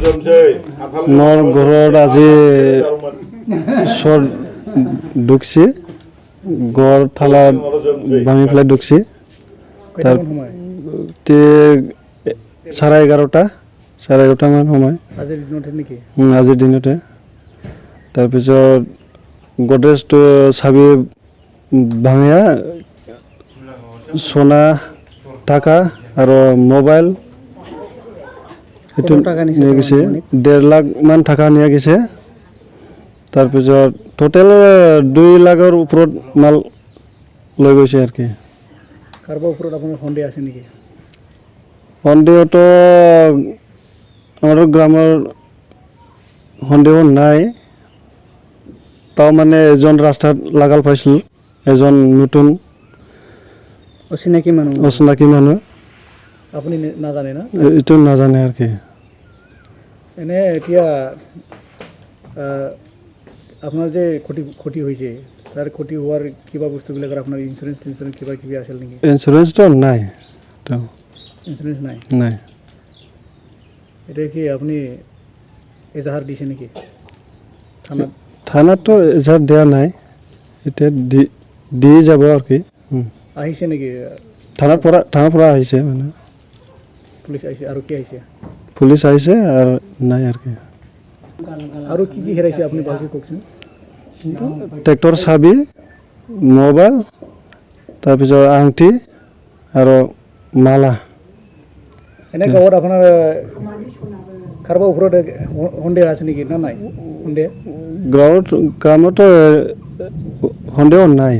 মোৰ ঘৰত আজি চৰ ঢুকছি গড় থালা ভাঙি পেলাই ঢুকছি তাৰ চাৰে 11টা মান সময় আজিৰ দিনতে তাৰপিছত গডৰেজটো চাবি ভাঙিয়া সোনা টাকা আৰু মোবাইল নিয়ে গেছে 1.5 লাখ মান টাকা নিয়ে গেছে তাৰপিছত টোটেল 2 লাখৰ ওপৰত মাল লৈ গৈছে আর কি কারবার উপর আপনার সন্দেহ আছে নাকি সন্দেহ তো আমাদের গ্রামের সন্দেহ নাই তাও মানে এজন রাস্তাত লাগাল পাইছিল এজন নতুন অচিনাকি মানুহ আপনি না জানে না এটা না জানে আর কি এনে এতিয়া আপনার যে ক্ষতি হয়েছে তার ক্ষতি হওয়ার কিবা বস্তুবিলাকৰ আপনার ইন্স্যুরেন্স কিবা কিবি আছিল নাকি ইন্স্যুরেন্স তো নাই তো ইন্স্যুরেন্স নাই নাই এটা কি আপনি এজাহার দিছে নাকি থানাত তো এজাহার দেয়া নাই এটা দি যাব আর কি আহিছে নাকি থানার পৰা আহিছে মানে পুলিশ আহিছে আৰ কি আহিছে পুলিশ আহিছে আৰ নাই আৰ কি আৰ কি হেৰাইছে আপনি ভালকে কওকচোন ট্ৰেক্টৰ চাবি মোবাইল তাৰপিছত আংটি আৰু মালা এনে গাঁৱত আপোনাৰ কাৰোবাৰ ওপৰত সন্দেহ আছে নেকি না নাই সন্দেহ গ্ৰামত সন্দেহ নাই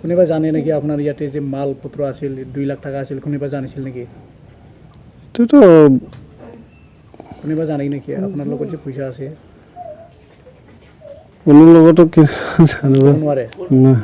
কোনোবা জানে নেকি আপোনাৰ ইয়াতে যে মাল পত্ৰ আছিল 2 লাখ টাকা আছিল কোনোবা জানিছিল নেকি এইটোতো কোনোবা জানে নেকি আপোনাৰ লগত যে পইচা আছে কোনো লগতো জানিব নোৱাৰে না